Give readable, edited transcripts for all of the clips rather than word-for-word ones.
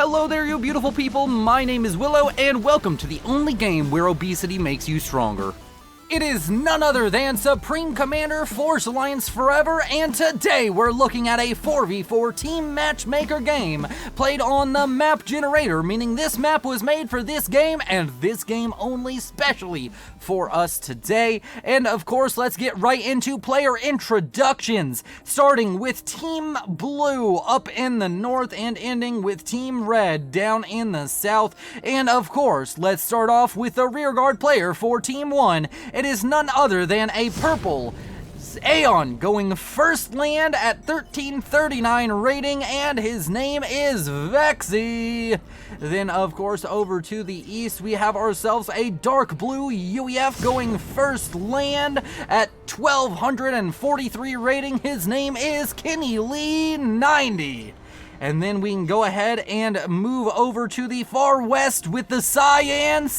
Hello there, you beautiful people. My name is Willow, and welcome to the only game where obesity makes you stronger. It is none other than Supreme Commander Force Alliance Forever, and today we're looking at a 4v4 team matchmaker game played on the map generator, meaning this map was made for this game and this game only specially for us today. And of course, let's get right into player introductions, starting with Team Blue up in the north and ending with Team Red down in the south. And of course, let's start off with the rearguard player for Team 1. It is none other than a purple Aeon going first land at 1339 rating, and his name is Vexy. Then of course over to the east we have ourselves a dark blue UEF going first land at 1243 rating. His name is Kenny Lee 90. And then we can go ahead and move over to the far west with the Cyan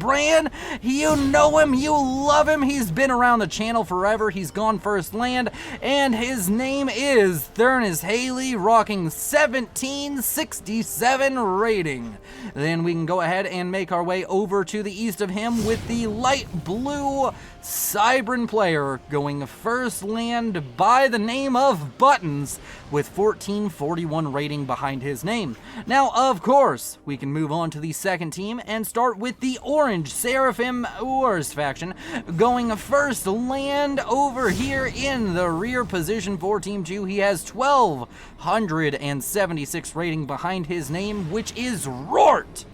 Brand. You know him, you love him. He's been around the channel forever. He's gone first land, and his name is Thurnis Haley, rocking 1767 rating. Then we can go ahead and make our way over to the east of him with the light blue Cybran player going first land by the name of Buttons with 1441 rating behind his name. Now, of course, we can move on to the second team and start with the orange Seraphim Urs faction going first land over here in the rear position for Team 2. He has 1276 rating behind his name, which is Rort.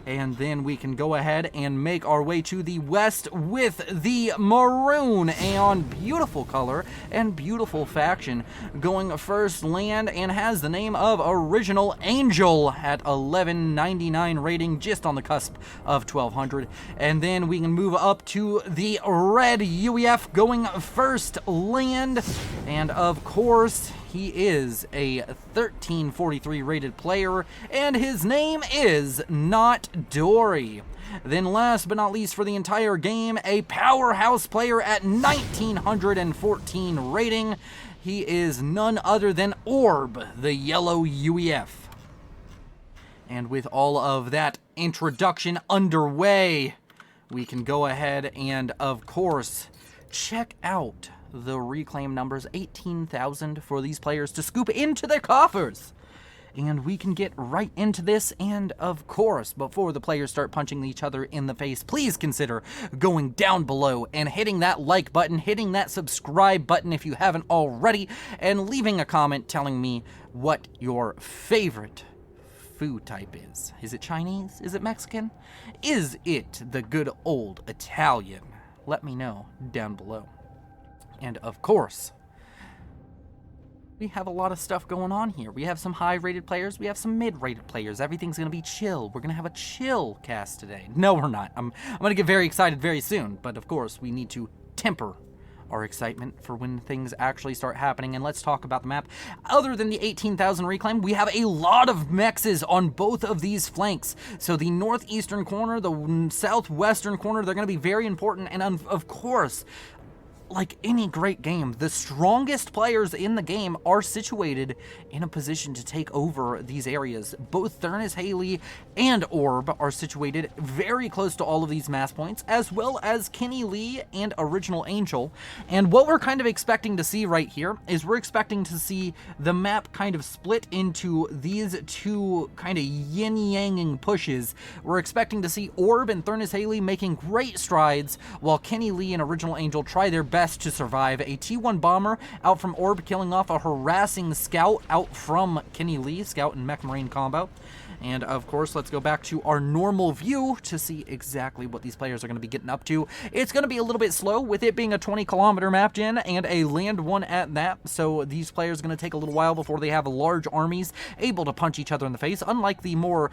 And then we can go ahead and make our way to the west with the maroon Aeon, beautiful color and beautiful faction, going first land and has the name of Original Angel at 1199 rating, just on the cusp of 1200. And then we can move up to the red UEF going first land, and of course he is a 1343 rated player, and his name is Not Dory. Then last but not least for the entire game, a powerhouse player at 1914 rating. He is none other than Orb, the yellow UEF. And with all of that introduction underway, we can go ahead and, of course, check out the reclaim numbers. 18,000 for these players to scoop into their coffers. And we can get right into this, and of course, before the players start punching each other in the face, please consider going down below and hitting that like button, hitting that subscribe button if you haven't already, and leaving a comment telling me what your favorite food type is. Is it Chinese? Is it Mexican? Is it the good old Italian? Let me know down below. And of course, we have a lot of stuff going on here. We have some high-rated players. We have some mid-rated players. Everything's going to be chill. We're going to have a chill cast today. No, we're not. I'm going to get very excited very soon. But of course, we need to temper our excitement for when things actually start happening. And let's talk about the map. Other than the 18,000 reclaim, we have a lot of mexes on both of these flanks. So the northeastern corner, the southwestern corner, they're going to be very important. And of course, like any great game, the strongest players in the game are situated in a position to take over these areas. Both Thurnis Haley and Orb are situated very close to all of these mass points, as well as Kenny Lee and Original Angel. And what we're kind of expecting to see right here is we're expecting to see the map kind of split into these two kind of yin-yanging pushes. We're expecting to see Orb and Thurnis Haley making great strides, while Kenny Lee and Original Angel try their best to survive. A T1 bomber out from Orb killing off a harassing scout out from Kenny Lee, scout and mech marine combo. And of course, let's go back to our normal view to see exactly what these players are going to be getting up to. It's going to be a little bit slow with it being a 20-kilometer map gen and a land one at that. So these players are going to take a little while before they have large armies able to punch each other in the face, unlike the more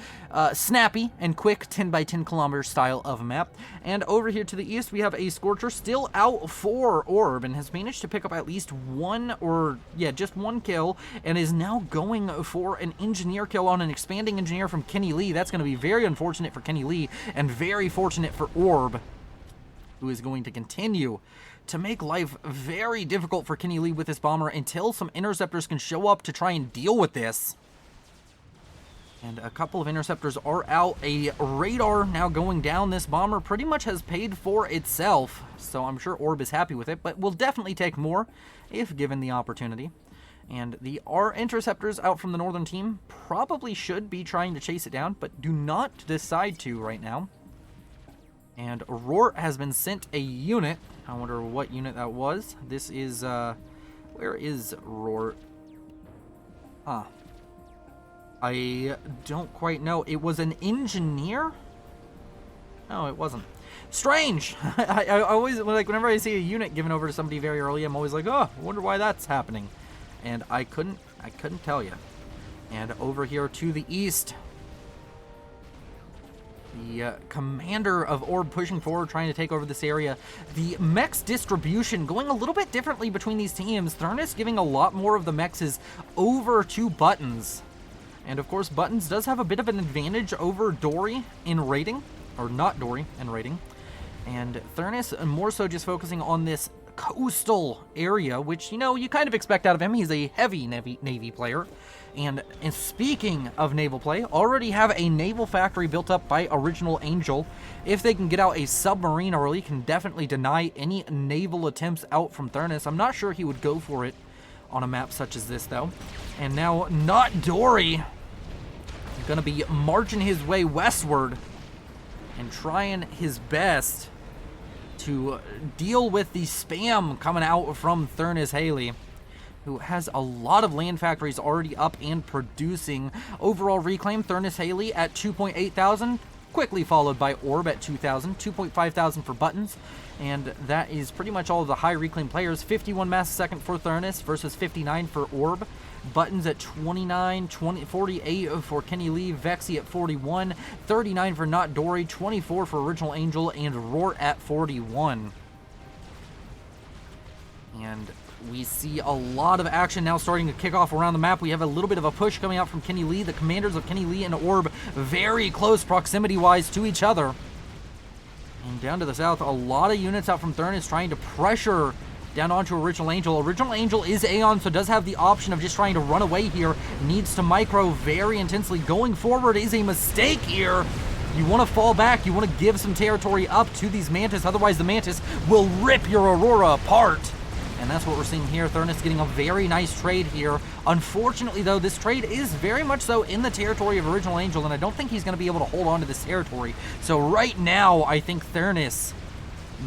snappy and quick 10 by 10 kilometer style of map. And over here to the east, we have a Scorcher still out for Orb and has managed to pick up at least one, or yeah, just one kill, and is now going for an engineer kill on an expanding engineer from Kenny Lee. That's going to be very unfortunate for Kenny Lee and very fortunate for Orb, who is going to continue to make life very difficult for Kenny Lee with this bomber until some interceptors can show up to try and deal with this. And a couple of interceptors are out. A radar now going down. This bomber pretty much has paid for itself, so I'm sure Orb is happy with it, but will definitely take more if given the opportunity. And the R interceptors out from the northern team probably should be trying to chase it down, but do not decide to right now. And Rort has been sent a unit. I wonder what unit that was. This is, where is Rort? I don't quite know. It was an engineer? No, it wasn't. Strange! I always, like, whenever I see a unit given over to somebody very early, I'm always like, oh, I wonder why that's happening. And I couldn't tell you. And over here to the east, the commander of Orb pushing forward, trying to take over this area. The mechs distribution going a little bit differently between these teams. Thurnus giving a lot more of the mechs over to Buttons. And of course, Buttons does have a bit of an advantage over Dory in rating, or not Dory in rating. And Thurnus more so just focusing on this coastal area, which, you know, you kind of expect out of him. He's a heavy Navy player. And speaking of naval play, already have a naval factory built up by Original Angel. If they can get out a submarine early, can definitely deny any naval attempts out from Thurnus. I'm not sure he would go for it on a map such as this, though. And now, not Dory, gonna be marching his way westward and trying his best to deal with the spam coming out from Thurnus Haley, who has a lot of land factories already up and producing. Overall reclaim, Thurnus Haley at 2.8 thousand, quickly followed by Orb at 2,000, 2.5 thousand for Buttons, and that is pretty much all of the high reclaim players. 51 mass a second for Thurnus versus 59 for Orb. Buttons at 29, 48 for Kenny Lee, Vexy at 41, 39 for Not Dory, 24 for Original Angel, and Rort at 41. And we see a lot of action now starting to kick off around the map. We have a little bit of a push coming out from Kenny Lee. The commanders of Kenny Lee and Orb very close proximity-wise to each other. And down to the south, a lot of units out from Thurnus trying to pressure down onto Original Angel. Original Angel is Aeon, so does have the option of just trying to run away here. Needs to micro very intensely. Going forward is a mistake here. You want to fall back. You want to give some territory up to these Mantis. Otherwise, the Mantis will rip your Aurora apart. And that's what we're seeing here. Thurnus getting a very nice trade here. Unfortunately, though, this trade is very much so in the territory of Original Angel, and I don't think he's going to be able to hold on to this territory. So right now, I think Thurnus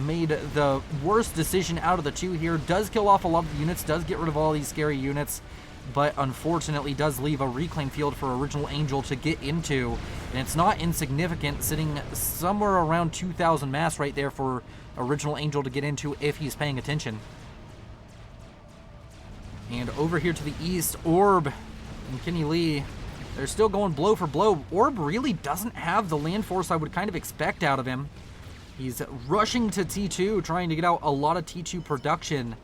made the worst decision out of the two here. Does kill off a lot of the units, does get rid of all these scary units, but unfortunately does leave a reclaim field for Original Angel to get into. And it's not insignificant, sitting somewhere around 2,000 mass right there for Original Angel to get into if he's paying attention. And over here to the east, Orb and Kenny Lee, they're still going blow for blow. Orb really doesn't have the land force I would kind of expect out of him. He's rushing to T2, trying to get out a lot of T2 production.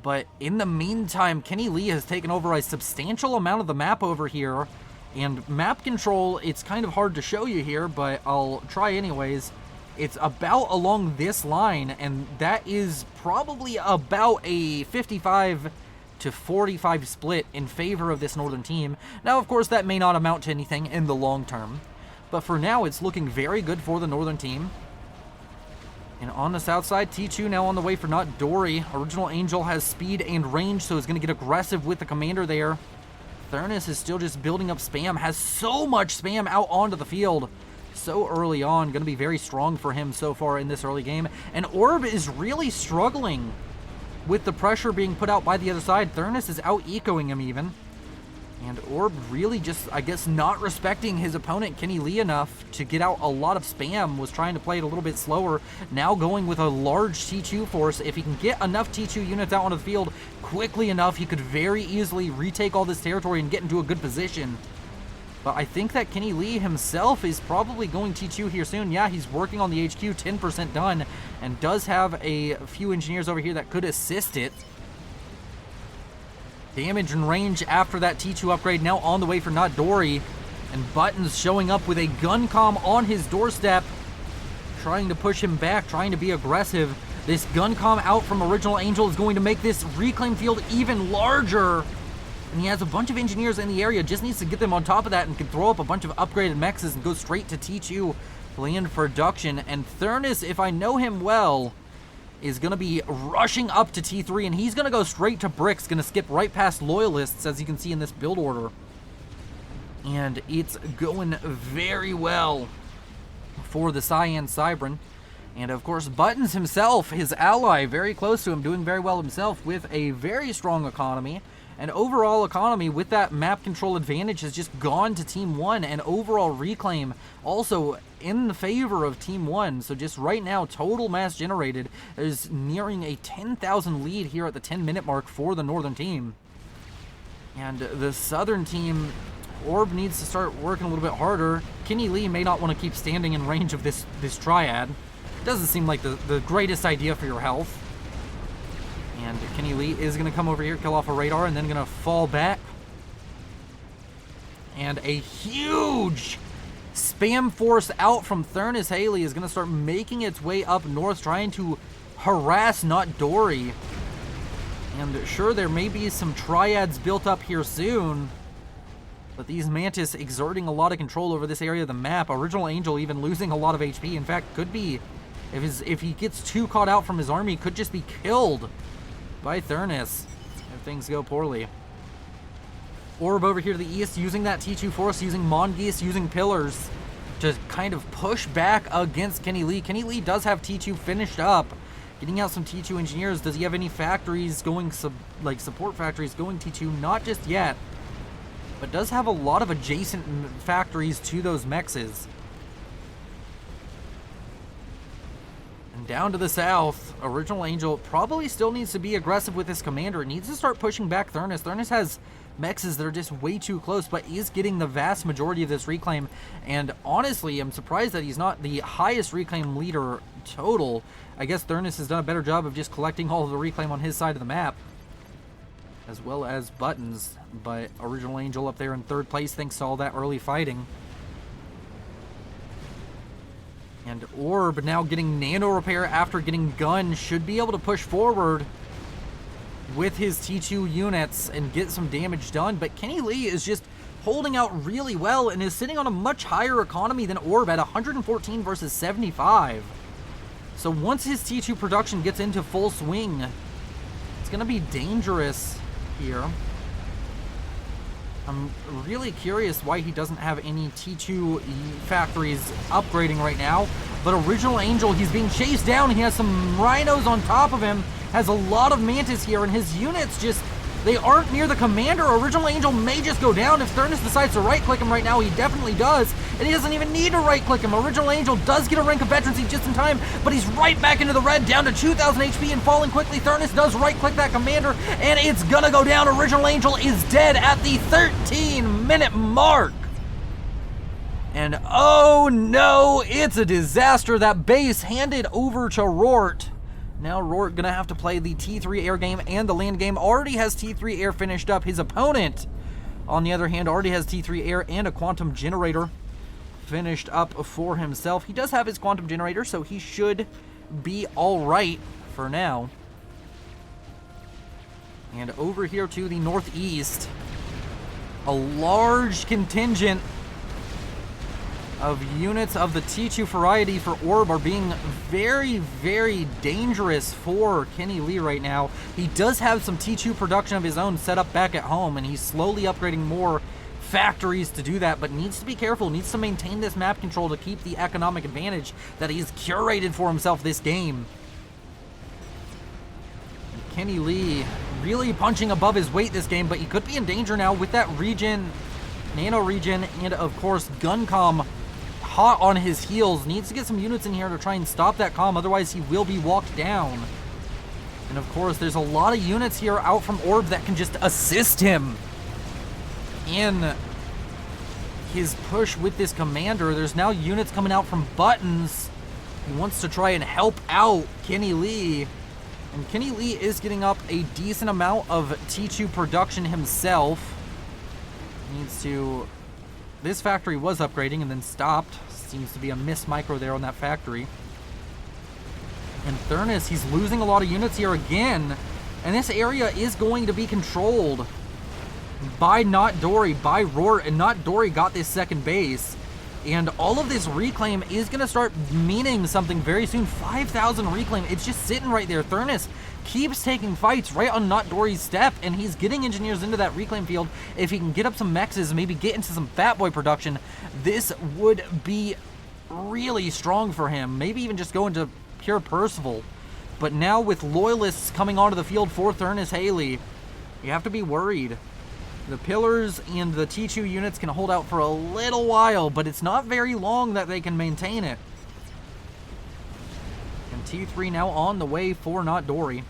But in the meantime, Kenny Lee has taken over a substantial amount of the map over here. And map control, it's kind of hard to show you here, but I'll try anyways. It's about along this line, and that is probably about a 55 to 45 split in favor of this northern team. Now, of course, that may not amount to anything in the long term, but for now, it's looking very good for the northern team. And on the south side, T2 now on the way for Not Dory. Original Angel has speed and range, so is going to get aggressive with the commander there. Thurnus is still just building up spam, has so much spam out onto the field so early on. Going to be very strong for him so far in this early game. And Orb is really struggling with the pressure being put out by the other side. Thurnus is out-ecoing him even. And Orb really just, I guess, not respecting his opponent, Kenny Lee, enough to get out a lot of spam. Was trying to play it a little bit slower. Now going with a large T2 force. If he can get enough T2 units out onto the field quickly enough, he could very easily retake all this territory and get into a good position. But I think that Kenny Lee himself is probably going T2 here soon. Yeah, he's working on the HQ, 10% done, and does have a few engineers over here that could assist it. Damage and range after that T2 upgrade, now on the way for Not Dory. And Buttons showing up with a gun comm on his doorstep, trying to push him back, trying to be aggressive. This gun comm out from Original Angel is going to make this reclaim field even larger. And he has a bunch of engineers in the area, just needs to get them on top of that and can throw up a bunch of upgraded mexes and go straight to T2 land production. And Thurnis, if I know him well, is going to be rushing up to T3, and he's going to go straight to bricks, going to skip right past loyalists, as you can see in this build order. And it's going very well for the Cyan Cybran. And of course, Buttons himself, his ally, very close to him, doing very well himself with a very strong economy. And overall economy with that map control advantage has just gone to Team 1, and overall reclaim also in the favor of Team 1. So just right now, total mass generated is nearing a 10,000 lead here at the 10-minute mark for the Northern team. And the Southern team, Orb needs to start working a little bit harder. Kenny Lee may not want to keep standing in range of this triad. Doesn't seem like the greatest idea for your health. And Kenny Lee is going to come over here, kill off a radar, and then going to fall back. And a huge spam force out from Thurnis Haley is going to start making its way up north, trying to harass Not Dory. And sure, there may be some triads built up here soon, but these Mantis exerting a lot of control over this area of the map. Original Angel even losing a lot of HP. In fact, could be, if he gets too caught out from his army, could just be killed by Thurnis if things go poorly. Orb over here to the east, using that T2 force, using Mongoose, using pillars to kind of push back against Kenny Lee. Kenny Lee does have T2 finished up, getting out some T2 engineers. Does he have any factories going, support factories going T2? Not just yet, but does have a lot of adjacent factories to those mexes. And down to the south, Original Angel probably still needs to be aggressive with his commander. It needs to start pushing back Thurnis. Thurnis has mexes that are just way too close, but is getting the vast majority of this reclaim. And honestly, I'm surprised that he's not the highest reclaim leader total. I guess Thurnis has done a better job of just collecting all of the reclaim on his side of the map, as well as Buttons. But Original Angel up there in third place thanks to all that early fighting. And Orb now getting nano repair after getting gun, should be able to push forward with his T2 units and get some damage done. But Kenny Lee is just holding out really well and is sitting on a much higher economy than Orb at 114 versus 75. So once his T2 production gets into full swing, it's going to be dangerous here. I'm really curious why he doesn't have any T2 factories upgrading right now. But Original Angel, he's being chased down. He has some rhinos on top of him. Has a lot of Mantis here, and his units just, they aren't near the commander. Original Angel may just go down. If Thurnis decides to right-click him right now, he definitely does. And he doesn't even need to right-click him. Original Angel does get a rank of veterancy just in time, but he's right back into the red, down to 2,000 HP and falling quickly. Thurnis does right-click that commander, and it's gonna go down. Original Angel is dead at the 13-minute mark. And oh no, it's a disaster. That base handed over to Rort. Now Rort gonna have to play the T3 air game and the land game. Already has T3 air finished up. His opponent, on the other hand, already has T3 air and a quantum generator finished up for himself. He does have his quantum generator, so he should be all right for now. And over here to the northeast, a large contingent of units of the T2 variety for Orb are being very, very dangerous for Kenny Lee right now. He does have some T2 production of his own set up back at home, and he's slowly upgrading more factories to do that, but needs to be careful, needs to maintain this map control to keep the economic advantage that he's curated for himself this game. And Kenny Lee really punching above his weight this game, but he could be in danger now with that regen, nano regen, and of course Guncom hot on his heels. Needs to get some units in here to try and stop that comm, otherwise he will be walked down. And of course there's a lot of units here out from Orb that can just assist him in his push with this commander. There's now units coming out from Buttons. He wants to try and help out Kenny Lee. And Kenny Lee is getting up a decent amount of T2 production himself. Needs to... This factory was upgrading and then stopped. Seems to be a miss micro there on that factory. And Thurnis, he's losing a lot of units here again. And this area is going to be controlled by Not Dory, by Rort, and Not Dory got this second base. And all of this reclaim is going to start meaning something very soon. 5,000 reclaim. It's just sitting right there. Thurnus keeps taking fights right on Not Dory's step, and he's getting engineers into that reclaim field. If he can get up some mexes, maybe get into some Fat Boy production, this would be really strong for him. Maybe even just go into pure Percival. But now with Loyalists coming onto the field for Thurnus Haley, you have to be worried. The Pillars and the T2 units can hold out for a little while, but it's not very long that they can maintain it. And T3 now on the way for Not Dory.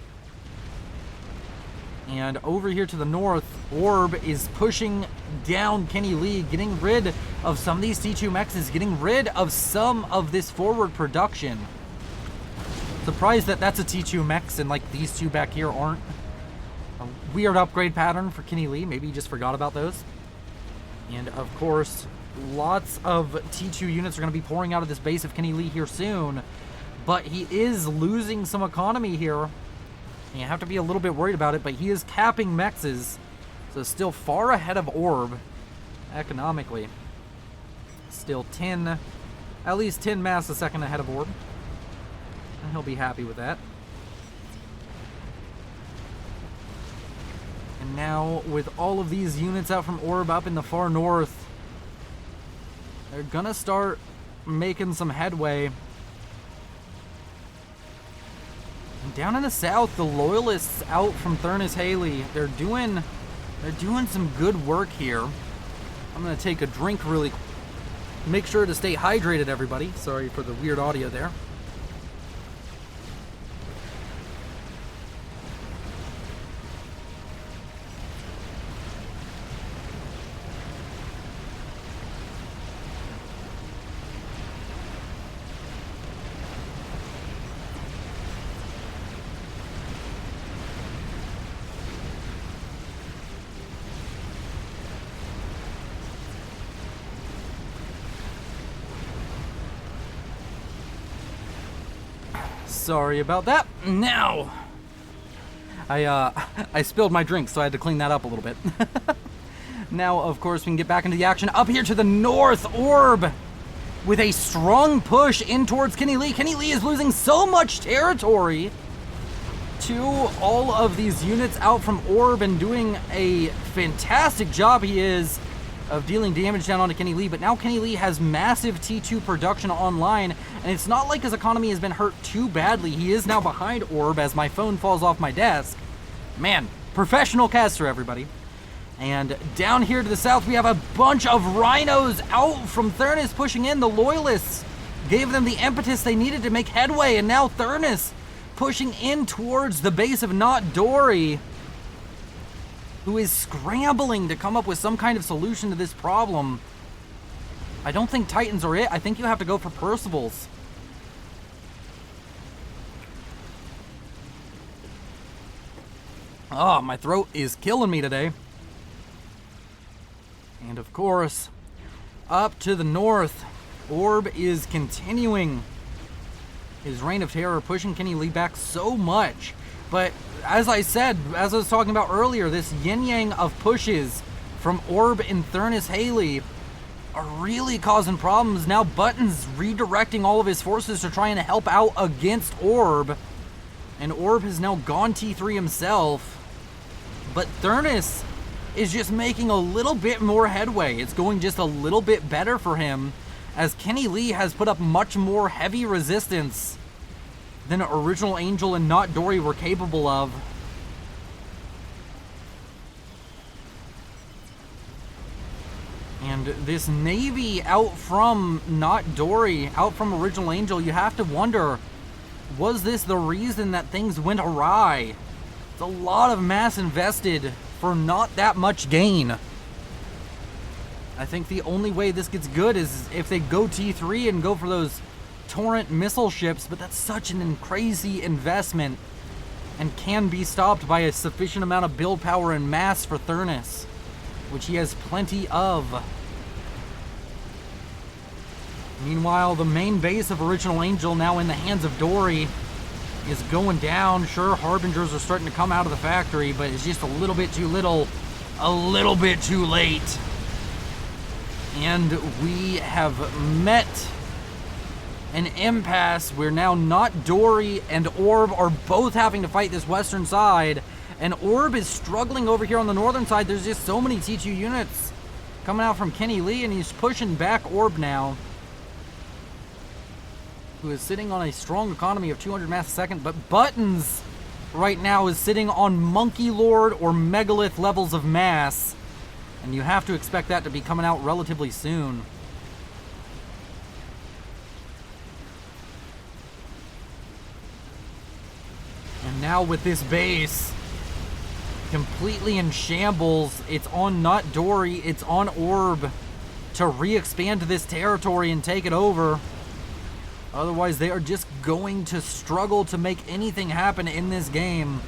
And over here to the north, Orb is pushing down Kenny Lee, getting rid of some of these T2 mexes, getting rid of some of this forward production. Surprised that that's a T2 mex and like these two back here aren't. A weird upgrade pattern for Kenny Lee. Maybe he just forgot about those. And of course, lots of T2 units are going to be pouring out of this base of Kenny Lee here soon. But he is losing some economy here. You have to be a little bit worried about it, but he is capping mexes. So still far ahead of Orb economically. Still at least 10 mass a second ahead of Orb. And he'll be happy with that. And now, with all of these units out from Orb up in the far north, they're gonna start making some headway. And down in the south, the Loyalists out from Thurnus Haley, they're doing some good work here. I'm gonna take a drink really quick. Make sure to stay hydrated, everybody. Sorry for the weird audio there. Sorry about that. Now, I spilled my drink, so I had to clean that up a little bit. Now, of course, we can get back into the action. Up here to the north, Orb with a strong push in towards Kenny Lee. Kenny Lee is losing so much territory to all of these units out from Orb and doing a fantastic job he is of dealing damage down onto Kenny Lee, but now Kenny Lee has massive T2 production online, and it's not like his economy has been hurt too badly. He is now behind Orb as my phone falls off my desk. Man, professional caster, everybody. And down here to the south, we have a bunch of rhinos out from Thurnus pushing in. The Loyalists gave them the impetus they needed to make headway, and now Thurnus pushing in towards the base of Not Dory, who is scrambling to come up with some kind of solution to this problem. I don't think Titans are it. I think you have to go for Percivals. Oh, my throat is killing me today. And of course, up to the north, Orb is continuing his reign of terror, pushing Kenny Lee back so much. But as I said, as I was talking about earlier, this yin-yang of pushes from Orb and Thurnus Haley are really causing problems. Now Button's redirecting all of his forces to try and help out against Orb. And Orb has now gone T3 himself. But Thurnus is just making a little bit more headway. It's going just a little bit better for him, as Kenny Lee has put up much more heavy resistance than Original Angel and Not Dory were capable of. And this Navy out from Not Dory, out from Original Angel, you have to wonder, was this the reason that things went awry? It's a lot of mass invested for not that much gain. I think the only way this gets good is if they go T3 and go for those Torrent missile ships, but that's such an crazy investment and can be stopped by a sufficient amount of build power and mass for Thurnus, which he has plenty of. Meanwhile, the main base of Original Angel, now in the hands of Dory, is going down. Sure, Harbingers are starting to come out of the factory, but it's just a little bit too little a little bit too late. And we have met an impasse where now not Dory and Orb are both having to fight this western side. And Orb is struggling over here on the northern side. There's just so many T2 units coming out from Kenny Lee, and he's pushing back Orb now, who is sitting on a strong economy of 200 mass a second. But Buttons right now is sitting on Monkey Lord or Megalith levels of mass, and you have to expect that to be coming out relatively soon. And now with this base completely in shambles, it's on not Dory, it's on Orb to re-expand this territory and take it over. Otherwise, they are just going to struggle to make anything happen in this game.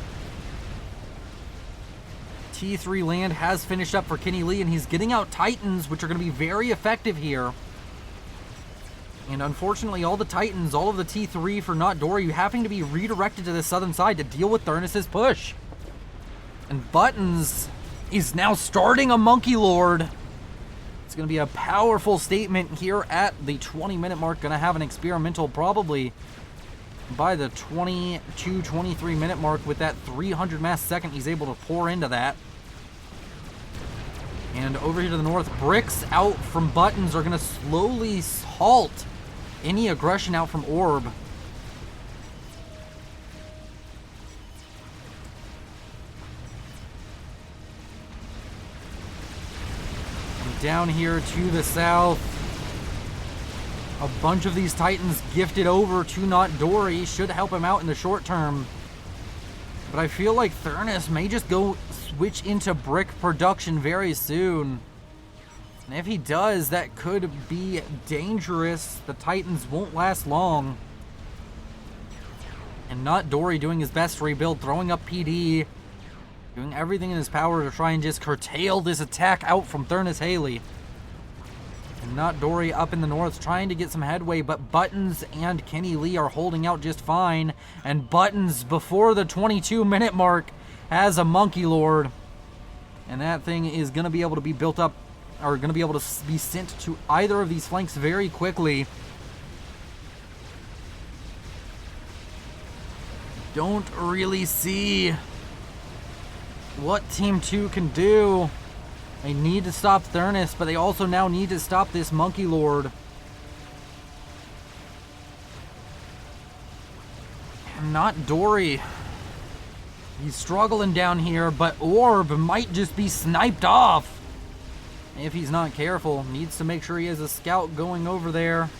T3 land has finished up for Kenny Lee, and he's getting out Titans, which are going to be very effective here. And unfortunately, all the Titans, all of the T3 for not Dory, having to be redirected to the southern side to deal with Thurnus' push. And Buttons is now starting a Monkey Lord. It's going to be a powerful statement here at the 20-minute mark. Going to have an experimental probably by the 22, 23-minute mark with that 300 mass second. He's able to pour into that. And over here to the north, bricks out from Buttons are going to slowly halt any aggression out from Orb. Down here to the south, a bunch of these Titans gifted over to not Dory should help him out in the short term. But I feel like Thurnus may just go switch into brick production very soon. And if he does, that could be dangerous. The Titans won't last long. And not Dory doing his best to rebuild, throwing up PD, doing everything in his power to try and just curtail this attack out from Thurnus Haley. And not Dory up in the north trying to get some headway, but Buttons and Kenny Lee are holding out just fine. And Buttons, before the 22-minute mark, has a Monkey Lord. And that thing is going to be able to be built up, or going to be able to be sent to either of these flanks very quickly. Don't really see what Team 2 can do. They need to stop Thurnus, but they also now need to stop this Monkey Lord. And not Dory. He's struggling down here, but Orb might just be sniped off if he's not careful. Needs to make sure he has a scout going over there.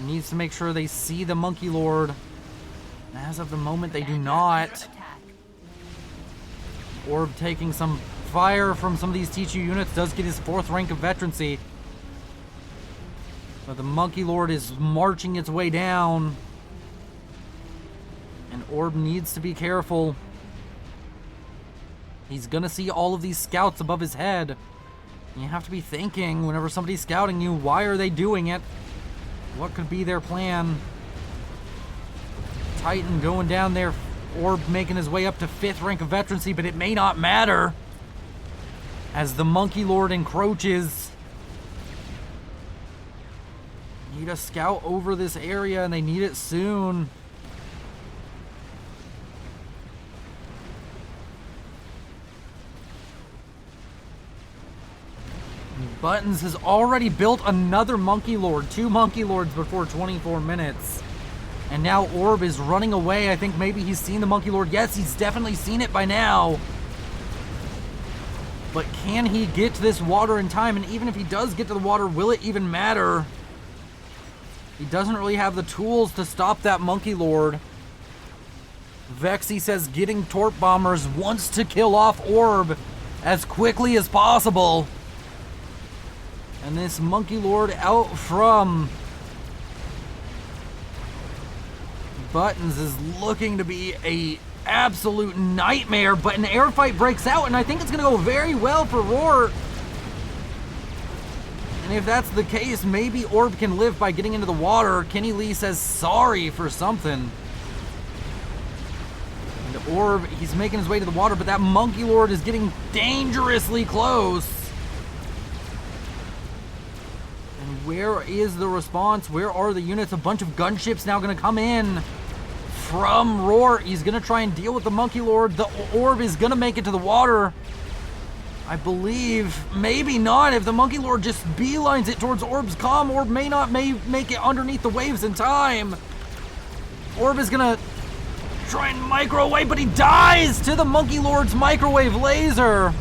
Needs to make sure they see the Monkey Lord. As of the moment, they do not. Orb taking some fire from some of these T2 units, does get his 4th rank of veterancy. But the Monkey Lord is marching its way down. And Orb needs to be careful. He's gonna see all of these scouts above his head. You have to be thinking, whenever somebody's scouting you, why are they doing it? What could be their plan? Titan going down there. Orb making his way up to 5th rank of veterancy, but it may not matter as the Monkey Lord encroaches. Need a scout over this area, and they need it soon. Buttons has already built another Monkey Lord, 2 Monkey Lords before 24 minutes. And now Orb is running away. I think maybe he's seen the Monkey Lord. Yes, he's definitely seen it by now. But can he get to this water in time? And even if he does get to the water, will it even matter? He doesn't really have the tools to stop that Monkey Lord. Vexy says getting Torp Bombers wants to kill off Orb as quickly as possible. And this Monkey Lord out from Buttons is looking to be a absolute nightmare, but an air fight breaks out, and I think it's going to go very well for Roar. And if that's the case, maybe Orb can live by getting into the water. Kenny Lee says sorry for something. And Orb, he's making his way to the water, but that Monkey Lord is getting dangerously close. And where is the response? Where are the units? A bunch of gunships now going to come in from Roar. He's going to try and deal with the Monkey Lord. The Orb is going to make it to the water. I believe, maybe not. If the Monkey Lord just beelines it towards Orb's comm, Orb may not make it underneath the waves in time. Orb is going to try and microwave, but he dies to the Monkey Lord's microwave laser.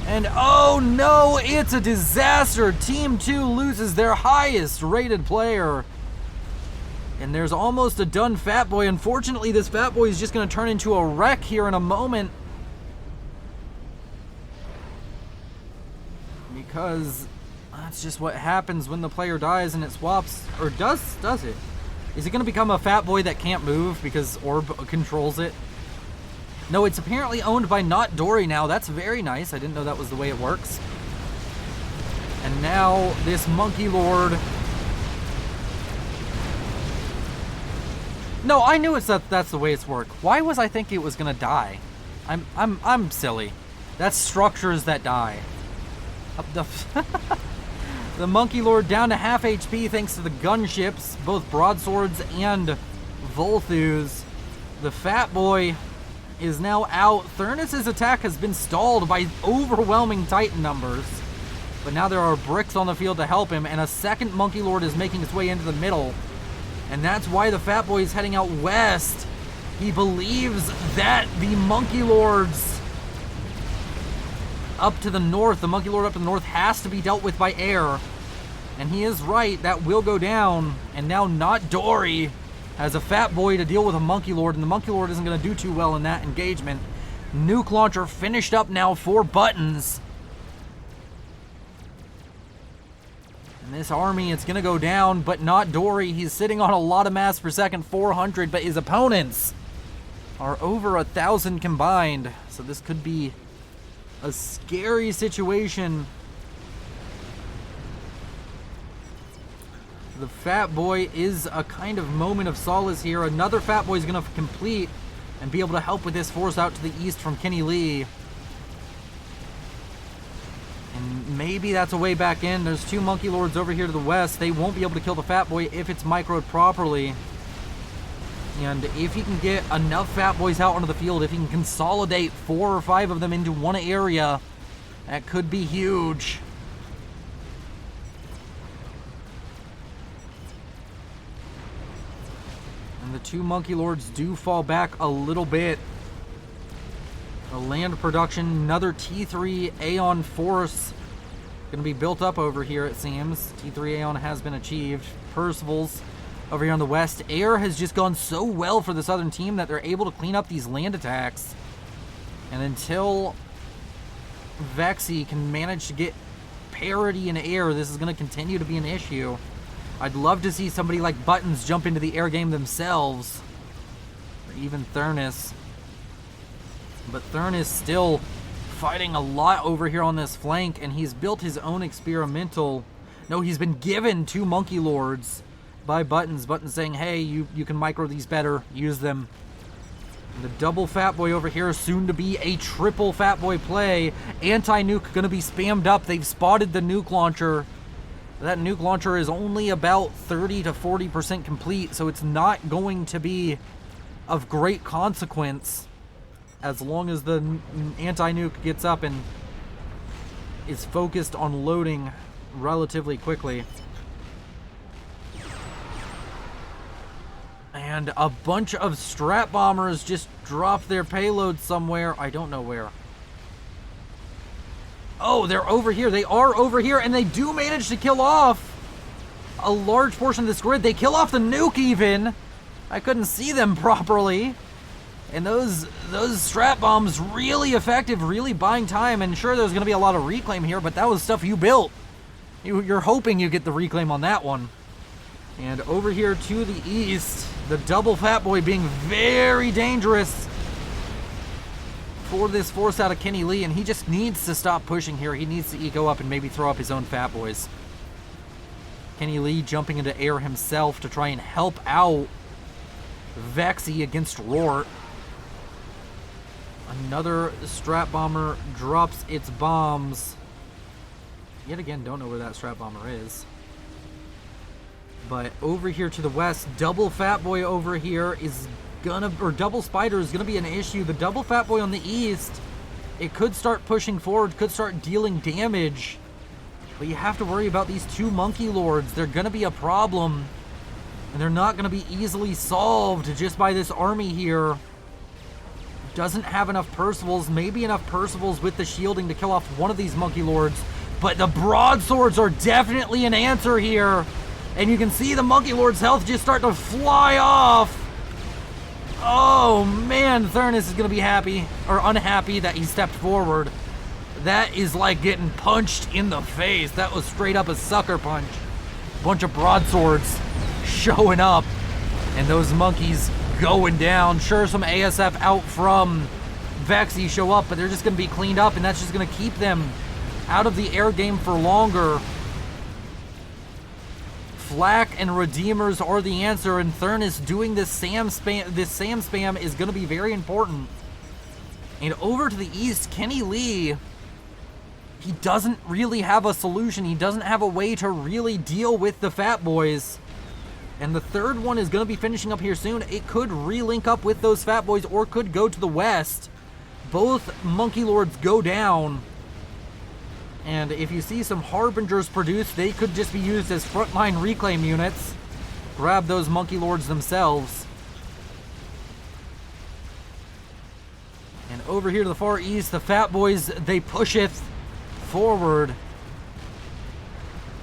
And oh no, it's a disaster. Team 2 loses their highest rated player. And there's almost a done Fat Boy. Unfortunately, this Fat Boy is just going to turn into a wreck here in a moment. Because that's just what happens when the player dies and it swaps, or does it? Is it going to become a Fat Boy that can't move because Orb controls it? No, it's apparently owned by Not Dory now. That's very nice. I didn't know that was the way it works. And now this Monkey Lord. No, I knew that's the way it's worked. Why was I thinking it was going to die? I'm silly. That's structures that die. The Monkey Lord down to half HP thanks to the gunships, both broadswords and Volthus. The Fat Boy is now out. Thurnis's attack has been stalled by overwhelming Titan numbers, but now there are bricks on the field to help him, and a second Monkey Lord is making its way into the middle, and that's why the Fat Boy is heading out west. He believes that the Monkey Lords up to the north, the Monkey Lord up to the north, has to be dealt with by air. And he is right, that will go down. And now Not Dory has a Fat Boy to deal with a Monkey Lord, and the Monkey Lord isn't going to do too well in that engagement. Nuke launcher finished up now for Buttons. And this army, it's going to go down, but Not Dory. He's sitting on a lot of mass per second, 400, but his opponents are over 1,000 combined. So this could be a scary situation. The Fat Boy is a kind of moment of solace here. Another Fat Boy is going to complete and be able to help with this force out to the east from Kenny Lee. And maybe that's a way back in. There's two Monkey Lords over here to the west. They won't be able to kill the Fat Boy if it's microed properly. And if he can get enough Fat Boys out onto the field, if he can consolidate 4 or 5 of them into one area, that could be huge. And the two Monkey Lords do fall back a little bit. The land production, another T3 Aeon force going to be built up over here, it seems. T3 Aeon has been achieved. Percival's over here on the west. Air has just gone so well for the southern team that they're able to clean up these land attacks. And until Vexy can manage to get parity in air, this is going to continue to be an issue. I'd love to see somebody like Buttons jump into the air game themselves. Or even Thurnis. But Thurnis still fighting a lot over here on this flank, and he's built his own experimental... No, he's been given 2 Monkey Lords by Buttons. Buttons saying, hey, you can micro these better, use them. And the double Fat Boy over here, soon to be a triple Fat Boy play. Anti-nuke gonna be spammed up. They've spotted the nuke launcher. That nuke launcher is only about 30 to 40% complete, so it's not going to be of great consequence as long as the anti-nuke gets up and is focused on loading relatively quickly. And a bunch of strat bombers just dropped their payload somewhere. I don't know where. Oh, they're over here. They are over here, and they do manage to kill off a large portion of this grid. They kill off the nuke even. I couldn't see them properly. And those strat bombs really effective, really buying time. And sure, there's going to be a lot of reclaim here, but that was stuff you built. You're hoping you get the reclaim on that one. And over here to the east, the double Fat Boy being very dangerous for this force out of Kenny Lee, and he just needs to stop pushing here. He needs to eco up and maybe throw up his own Fat Boys. Kenny Lee jumping into air himself to try and help out Vexy against Roar. Another strat bomber drops its bombs. Yet again, don't know where that strat bomber is. But over here to the west, double Fat Boy over here is gonna, or double Spider is gonna be an issue. The double Fat Boy on the east, it could start pushing forward, could start dealing damage. But you have to worry about these two Monkey Lords. They're gonna be a problem. And they're not gonna be easily solved just by this army here. Doesn't have enough Percivals, maybe enough Percivals with the shielding to kill off one of these Monkey Lords. But the broadswords are definitely an answer here. And you can see the Monkey Lord's health just start to fly off. Oh man, Thurnus is gonna be happy, or unhappy that he stepped forward. That is like getting punched in the face. That was straight up a sucker punch. Bunch of broadswords showing up, and those monkeys going down. Sure, some ASF out from Vexy show up, but they're just gonna be cleaned up, and that's just gonna keep them out of the air game for longer. Flak and Redeemers are the answer, and Thurnus doing this SAM spam is going to be very important. And over to the east, Kenny Lee, he doesn't really have a solution. He doesn't have a way to really deal with the Fat Boys. And the third one is going to be finishing up here soon. It could re-link up with those Fat Boys or could go to the west. Both Monkey Lords go down. And if you see some Harbingers produced, they could just be used as frontline reclaim units. Grab those Monkey Lords themselves. And over here to the far east, the Fat Boys, they pusheth forward.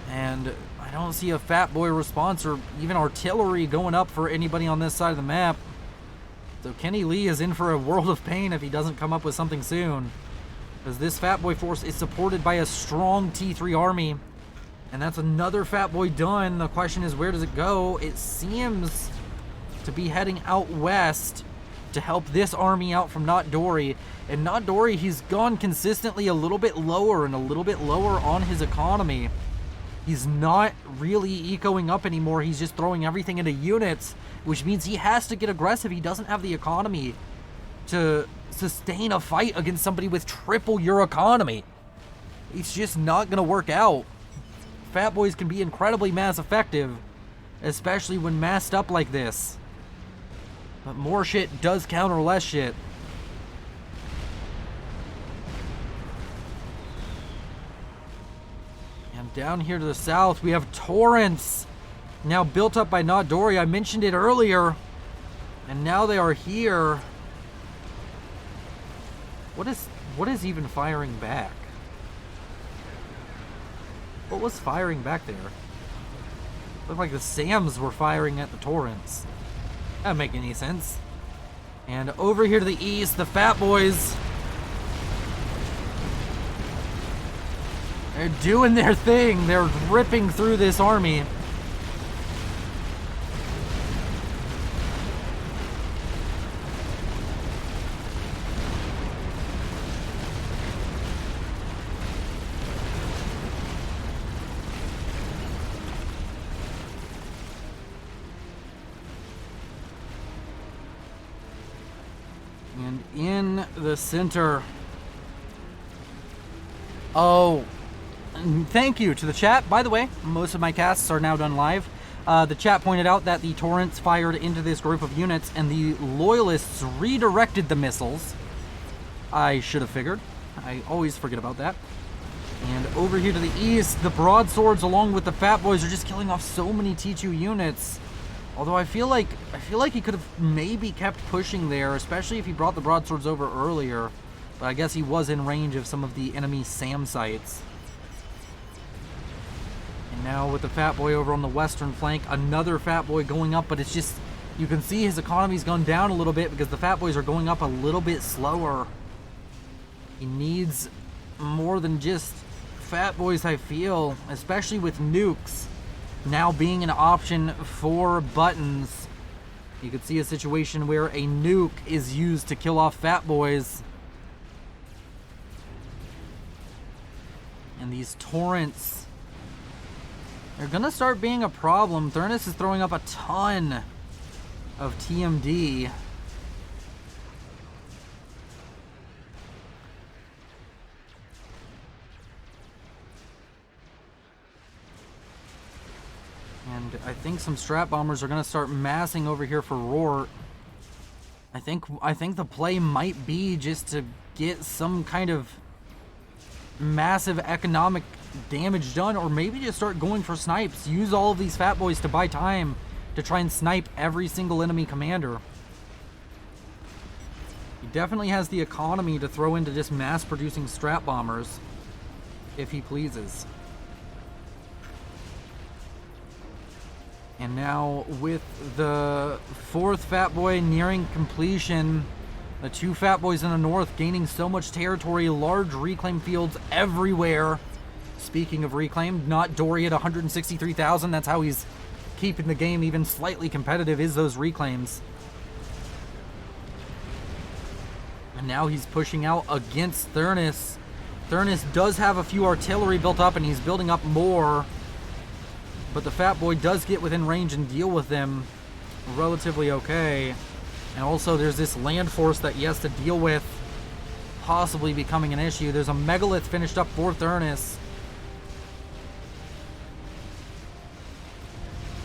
And I don't see a Fat Boy response or even artillery going up for anybody on this side of the map. So Kenny Lee is in for a world of pain if he doesn't come up with something soon. Because this Fat Boy force is supported by a strong T3 army. And that's another Fat Boy done. The question is, where does it go? It seems to be heading out west to help this army out from Not Dory. And Not Dory, he's gone consistently a little bit lower and a little bit lower on his economy. He's not really ecoing up anymore. He's just throwing everything into units, which means he has to get aggressive. He doesn't have the economy to sustain a fight against somebody with triple your economy. It's just not gonna work out. Fat Boys can be incredibly mass effective, especially when massed up like this. But more shit does counter less shit. And down here to the south, we have Torrents, now built up by Not Dory. I mentioned it earlier, and now they are here. What is even firing back? What was firing back there? Looked like the SAMs were firing at the Torrents. That doesn't make any sense. And over here to the east, the Fat Boys, they're doing their thing. They're ripping through this army. And in the center. Oh, thank you to the chat. By the way, most of my casts are now done live. The chat pointed out that the Torrents fired into this group of units and the Loyalists redirected the missiles. I should have figured. I always forget about that. And over here to the east, the Broadswords along with the Fat Boys are just killing off so many T2 units. Although I feel like he could have maybe kept pushing there, especially if he brought the broadswords over earlier. But I guess he was in range of some of the enemy SAM sites. And now with the Fat Boy over on the western flank, another Fat Boy going up, but it's just, you can see his economy's gone down a little bit because the Fat Boys are going up a little bit slower. He needs more than just Fat Boys, I feel, especially with nukes now being an option for buttons. You could see a situation where a nuke is used to kill off Fat Boys. And these Torrents, they're gonna start being a problem. Thurnus is throwing up a ton of TMD. And I think some strat bombers are going to start massing over here for Roar. I think the play might be just to get some kind of massive economic damage done, or maybe just start going for snipes. Use all of these fat boys to buy time to try and snipe every single enemy commander. He definitely has the economy to throw into just mass producing strat bombers if he pleases. And now with the 4th Fat Boy nearing completion, the 2 Fat Boys in the north gaining so much territory, large reclaim fields everywhere. Speaking of reclaim, not Dory at 163,000, that's how he's keeping the game even slightly competitive, is those reclaims. And now he's pushing out against Thurnis. Thurnis does have a few artillery built up and he's building up more. But the Fat Boy does get within range and deal with them relatively okay. And also there's this land force that he has to deal with, possibly becoming an issue. There's a Megalith finished up for Thurnis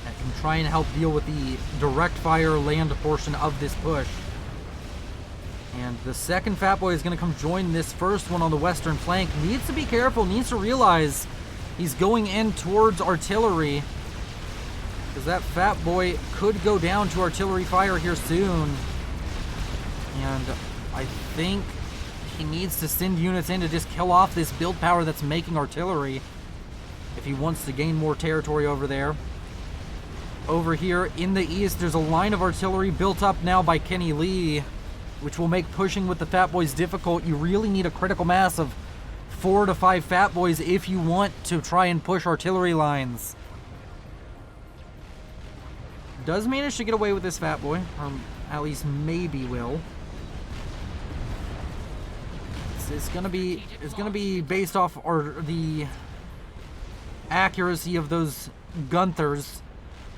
that can try and help deal with the direct fire land portion of this push. And the 2nd Fat Boy is going to come join this first one on the western flank. Needs to be careful, needs to realize he's going in towards artillery, because that Fat Boy could go down to artillery fire here soon. And I think he needs to send units in to just kill off this build power that's making artillery if he wants to gain more territory over there. Over here in the east, there's a line of artillery built up now by Kenny Lee, which will make pushing with the Fat Boys difficult. You really need a critical mass of 4 to 5 Fat Boys if you want to try and push artillery lines. Does manage to get away with this Fat Boy, or at least maybe will. It's gonna be based off the accuracy of those Gunthers.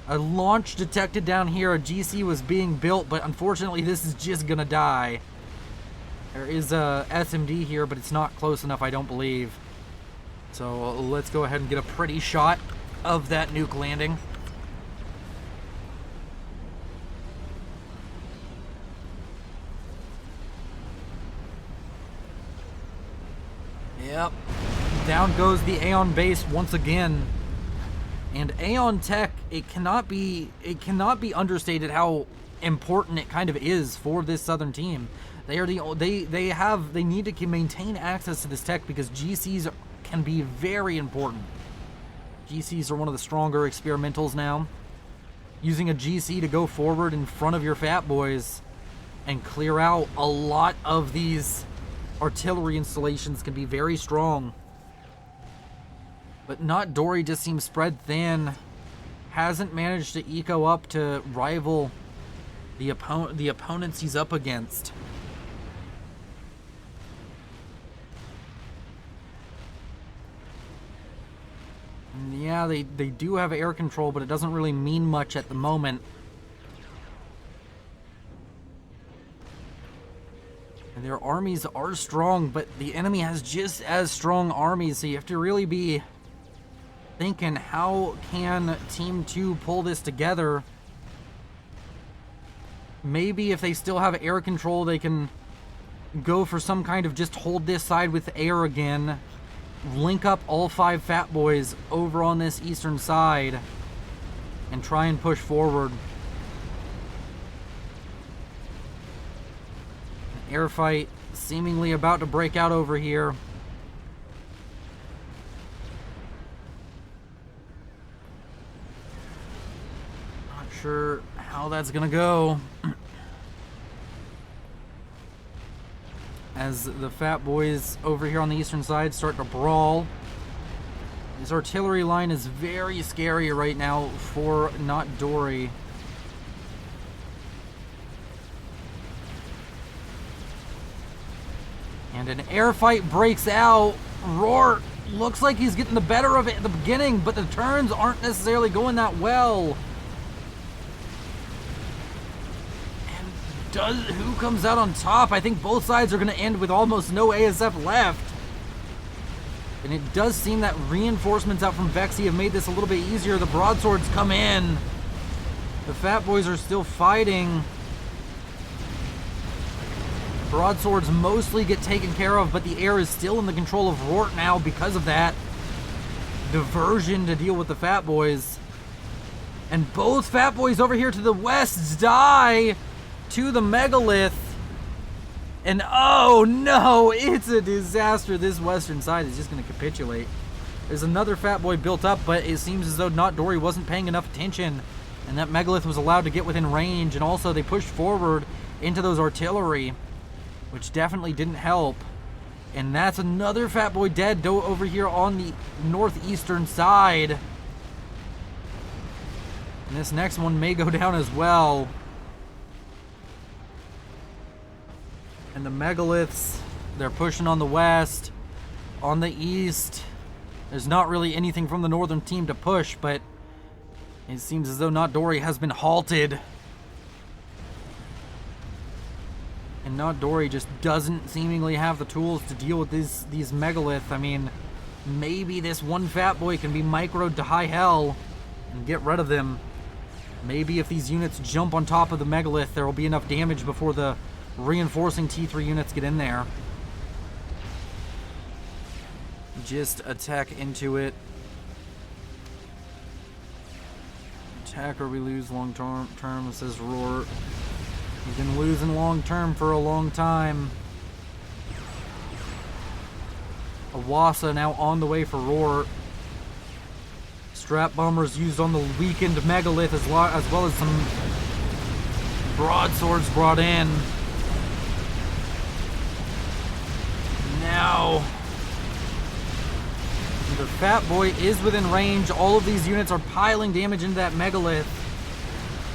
A launch detected down here. A GC was being built, but unfortunately this is just gonna die. There is a SMD here, but it's not close enough, I don't believe. So let's go ahead and get a pretty shot of that nuke landing. Yep. Down goes the Aeon base once again. And Aeon Tech, it cannot be understated how important it kind of is for this Southern team. They are they need to maintain access to this tech because GCs can be very important. GCs are one of the stronger experimentals now. Using a GC to go forward in front of your Fat Boys and clear out a lot of these artillery installations can be very strong. But Not Dory just seems spread thin. Hasn't managed to eco up to rival the opponents he's up against. And yeah, they do have air control, but it doesn't really mean much at the moment. And their armies are strong, but the enemy has just as strong armies, so you have to really be thinking, how can Team 2 pull this together? Maybe if they still have air control, they can go for some kind of just hold this side with air again, link up all 5 Fat Boys over on this eastern side, and try and push forward. An air fight seemingly about to break out over here. Sure how that's gonna go. As the Fat Boys over here on the eastern side start to brawl. This artillery line is very scary right now for Not Dory. And an air fight breaks out. Roar looks like he's getting the better of it at the beginning, but the turns aren't necessarily going that well. Who comes out on top? I think both sides are going to end with almost no ASF left. And it does seem that reinforcements out from Vexy have made this a little bit easier. The broadswords come in. The Fat Boys are still fighting. Broadswords mostly get taken care of, but the air is still in the control of Rort now because of that diversion to deal with the Fat Boys. And both Fat Boys over here to the west die to the Megalith. And oh no, it's a disaster. This western side is just going to capitulate. There's another Fat Boy built up, but it seems as though Not Dory wasn't paying enough attention. And that Megalith was allowed to get within range. And also they pushed forward into those artillery, which definitely didn't help. And that's another Fat Boy dead over here on the northeastern side. And this next one may go down as well. And the Megaliths, they're pushing on the west. On the east, there's not really anything from the northern team to push, but it seems as though Not Dory has been halted. And Not Dory just doesn't seemingly have the tools to deal with these Megalith. I mean, maybe this one Fat Boy can be microed to high hell and get rid of them. Maybe if these units jump on top of the Megalith, there will be enough damage before the reinforcing T3 units get in there. Just attack into it. Attack or we lose long term, says Roar. He's been losing long term for a long time. Awasa now on the way for Roar. Strap bombers used on the weakened Megalith as well as some broadswords brought in. Now, the Fat Boy is within range. All of these units are piling damage into that Megalith.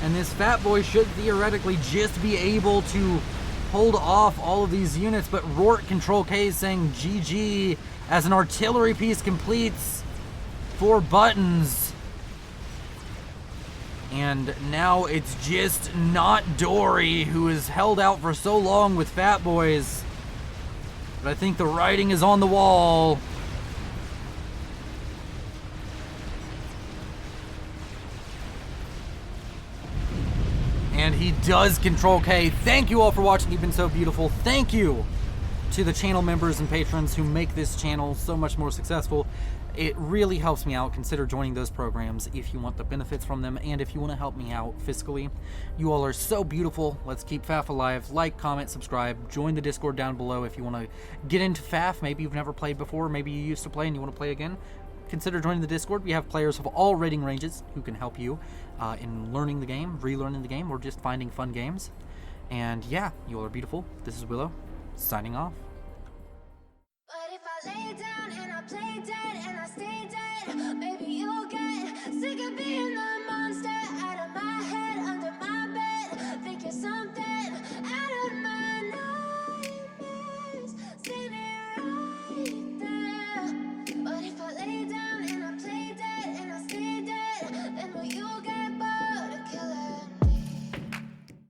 And this Fat Boy should theoretically just be able to hold off all of these units. But Rort Control K is saying GG as an artillery piece completes 4 buttons. And now it's just Not Dory, who has held out for so long with Fat Boys. But I think the writing is on the wall. And he does Control K. Thank you all for watching. You've been so beautiful. Thank you to the channel members and patrons who make this channel so much more successful. It really helps me out. Consider joining those programs if you want the benefits from them and if you want to help me out fiscally. You all are so beautiful. Let's keep FAF alive. Like, comment, subscribe. Join the Discord down below if you want to get into FAF. Maybe you've never played before. Maybe you used to play and you want to play again. Consider joining the Discord. We have players of all rating ranges who can help you in learning the game, relearning the game, or just finding fun games. And yeah, you all are beautiful. This is Willow, signing off. But if I lay down and I play dead and I stay dead, maybe you'll get sick of being the monster out of my